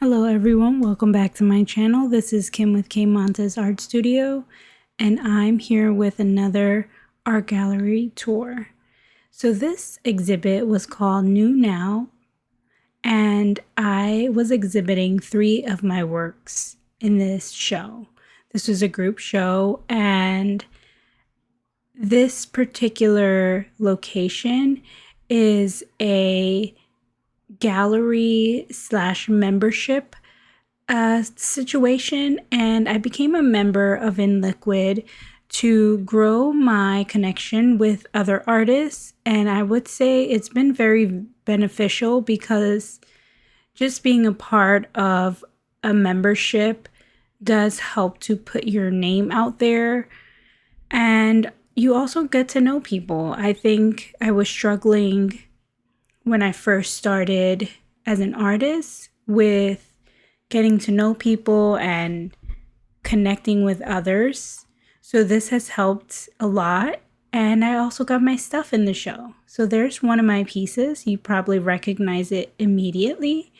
Hello everyone, welcome back to my channel. This is Kim with K Montes Art Studio, and I'm here with another art gallery tour. So this exhibit was called New Now, and I was exhibiting 3 of my works in this show. This was a group show, and this particular location is a gallery slash membership situation, and I became a member of InLiquid to grow my connection with other artists. And I would say it's been very beneficial because just being a part of a membership does help to put your name out there, and you also get to know people. I think I was struggling when I first started as an artist with getting to know people and connecting with others. So this has helped a lot. And I also got my stuff in the show. So there's one of my pieces. You probably recognize it immediately.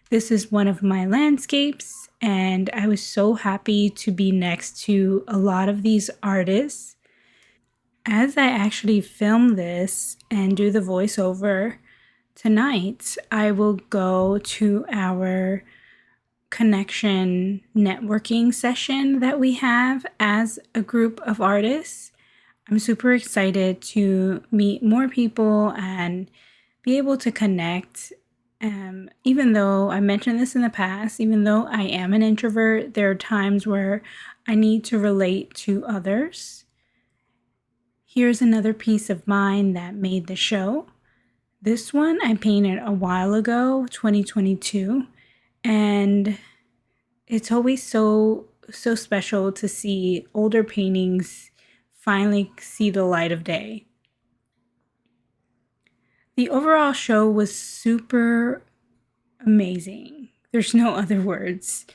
This is one of my landscapes, and I was so happy to be next to a lot of these artists. As I actually film this and do the voiceover tonight, I will go to our connection networking session that we have as a group of artists. I'm super excited to meet more people and be able to connect. Even though I mentioned this in the past, even though I am an introvert, there are times where I need to relate to others. Here's another piece of mine that made the show. This one I painted a while ago, 2022, and it's always so special to see older paintings finally see the light of day. The overall show was super amazing. There's no other words.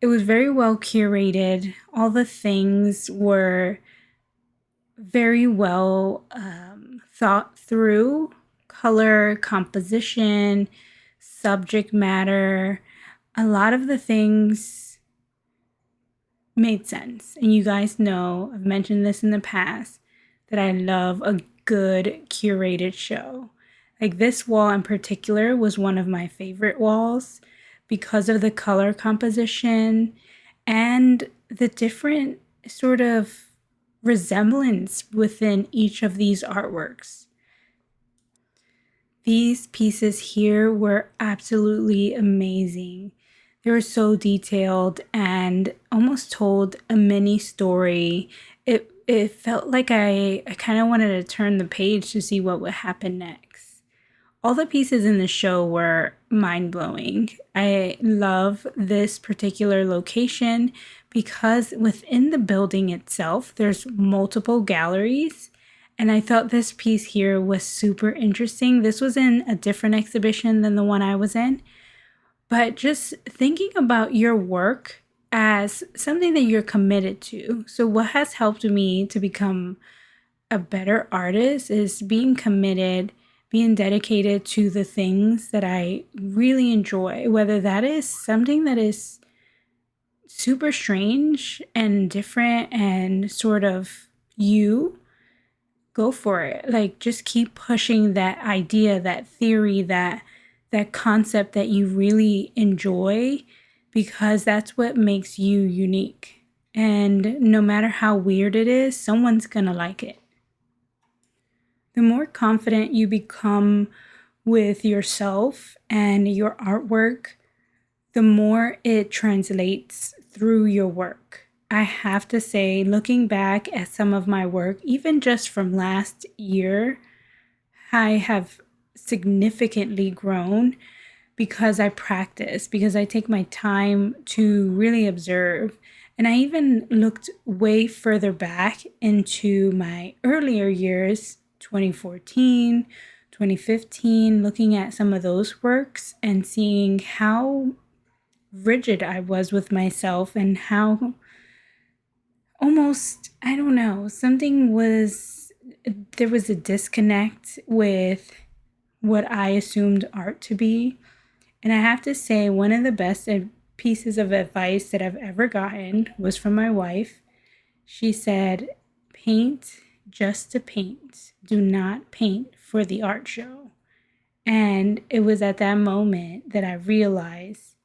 It was very well curated. All the things were very well thought through. Color, composition, subject matter. A lot of the things made sense. And you guys know, I've mentioned this in the past, that I love a good curated show. Like this wall in particular was one of my favorite walls because of the color composition and the different sort of resemblance within each of these artworks. These pieces here were absolutely amazing. They were so detailed and almost told a mini story. It felt like I kind of wanted to turn the page to see what would happen next. All the pieces in the show were mind-blowing. I love this particular location because within the building itself, there's multiple galleries. And I thought this piece here was super interesting. This was in a different exhibition than the one I was in. But just thinking about your work as something that you're committed to. So what has helped me to become a better artist is being committed, being dedicated to the things that I really enjoy, whether that is something that is super strange and different and sort of you, go for it. Like just keep pushing that idea, that theory, that concept that you really enjoy, because that's what makes you unique. And no matter how weird it is, someone's gonna like it. The more confident you become with yourself and your artwork, the more it translates through your work. I have to say, looking back at some of my work, even just from last year, I have significantly grown because I practice, because I take my time to really observe. And I even looked way further back into my earlier years, 2014, 2015, looking at some of those works and seeing how rigid I was with myself and how almost, I don't know, there was a disconnect with what I assumed art to be. And I have to say, one of the best pieces of advice that I've ever gotten was from my wife. She said, paint just to paint. Do not paint for the art show. And it was at that moment that I realized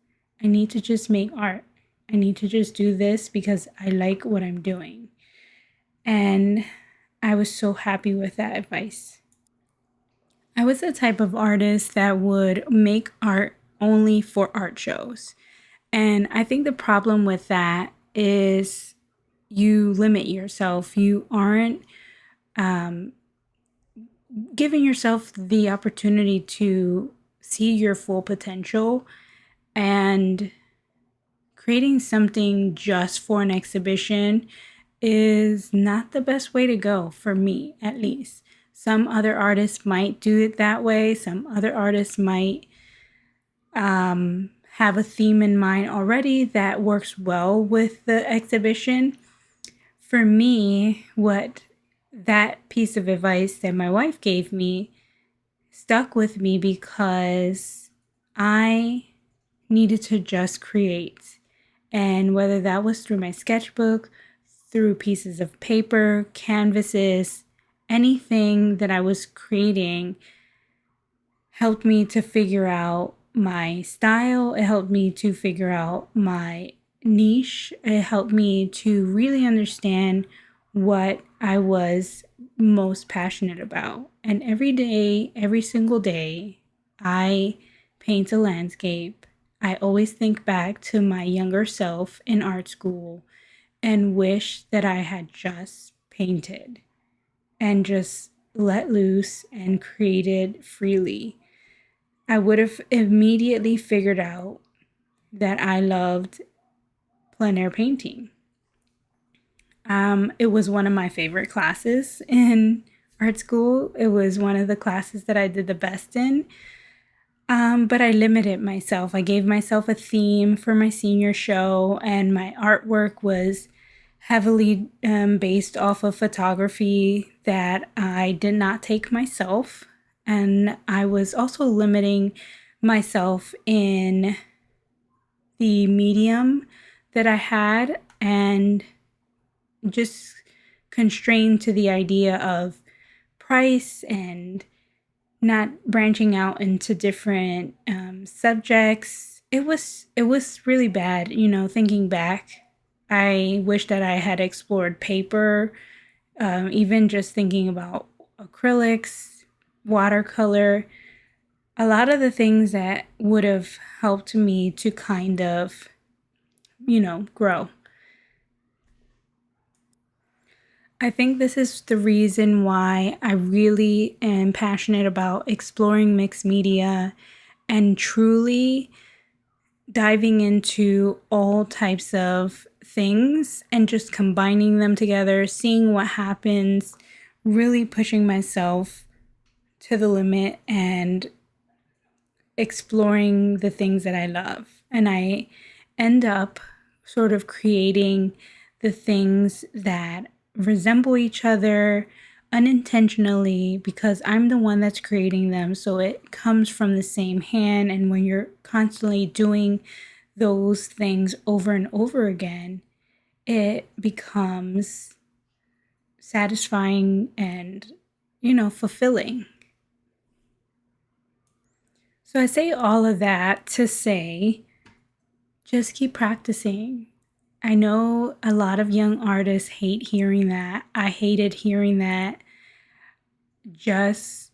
I need to just make art. I need to just do this because I like what I'm doing. And I was so happy with that advice. I was the type of artist that would make art only for art shows. And I think the problem with that is you limit yourself. You aren't um, giving yourself the opportunity to see your full potential, and creating something just for an exhibition is not the best way to go, for me at least. Some other artists might do it that way. Some other artists might have a theme in mind already that works well with the exhibition. For me, what that piece of advice that my wife gave me stuck with me because I needed to just create. And whether that was through my sketchbook, through pieces of paper, canvases, anything that I was creating helped me to figure out my style. It helped me to figure out my niche. It helped me to really understand what I was most passionate about. And every day, every single day, I paint a landscape. I always think back to my younger self in art school and wish that I had just painted and just let loose and created freely. I would have immediately figured out that I loved plein air painting. It was one of my favorite classes in art school. It was one of the classes that I did the best in. But I limited myself. I gave myself a theme for my senior show, and my artwork was heavily based off of photography that I did not take myself. And I was also limiting myself in the medium that I had, and just constrained to the idea of price and not branching out into different subjects. It was really bad, thinking back. I wish that I had explored paper, even just thinking about acrylics, watercolor, a lot of the things that would have helped me to kind of, grow. I think this is the reason why I really am passionate about exploring mixed media and truly diving into all types of things and just combining them together, seeing what happens, really pushing myself to the limit and exploring the things that I love. And I end up sort of creating the things that resemble each other unintentionally because I'm the one that's creating them. So it comes from the same hand. And when you're constantly doing those things over and over again, it becomes satisfying and, fulfilling. So I say all of that to say, just keep practicing. I know a lot of young artists hate hearing that. I hated hearing that. Just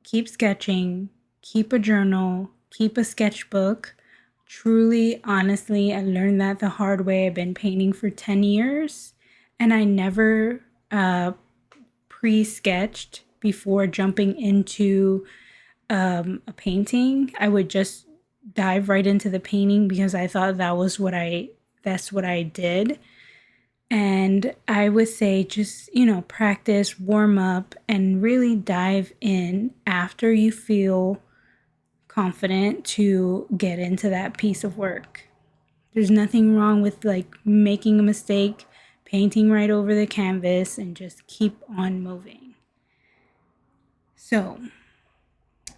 keep sketching, keep a journal, keep a sketchbook. Truly, honestly, I learned that the hard way. I've been painting for 10 years and I never pre sketched before jumping into a painting. I would just dive right into the painting because I thought that's what I did. And I would say just, practice, warm up, and really dive in after you feel confident to get into that piece of work. There's nothing wrong with like making a mistake, painting right over the canvas, and just keep on moving. So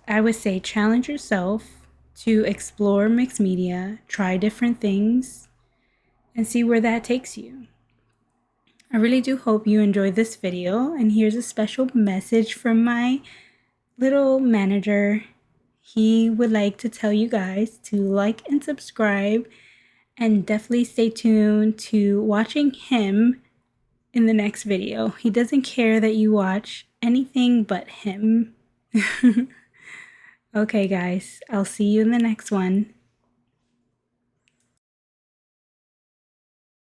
I would say challenge yourself to explore mixed media, try different things, and see where that takes you. I really do hope you enjoyed this video, and here's a special message from my little manager. He would like to tell you guys to like and subscribe, and definitely stay tuned to watching him in the next video. He doesn't care that you watch anything but him. Okay, guys, I'll see you in the next one.